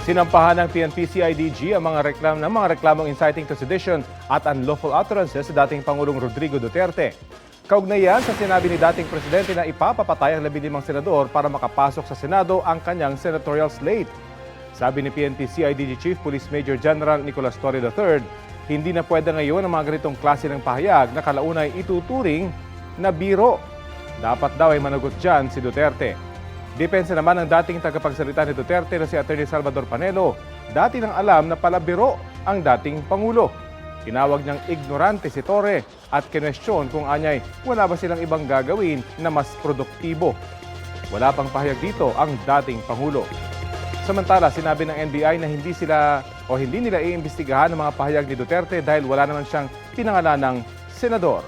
Sinampahan ng PNP-CIDG ang mga reklamong inciting to sedition at unlawful utterances sa dating Pangulong Rodrigo Duterte. Kaugnayan sa sinabi ni dating Presidente na ipapapatay ang 15 senador para makapasok sa Senado ang kanyang senatorial slate. Sabi ni PNP-CIDG Chief Police Major General Nicolas Torre III, hindi na pwede ngayon ang mga ganitong klase ng pahayag na kalaunay ituturing na biro. Dapat daw ay managot dyan si Duterte. Depensa naman ng dating tagapagsalita ni Duterte na si Atty. Salvador Panelo, dati nang alam na palabiro ang dating Pangulo. Tinawag niyang ignorante si Torre at kinwestiyon kung anyay wala ba silang ibang gagawin na mas produktibo. Wala pang pahayag dito ang dating Pangulo. Samantala, sinabi ng NBI na hindi nila iimbestigahan ang mga pahayag ni Duterte dahil wala naman siyang pinangalan ng senador.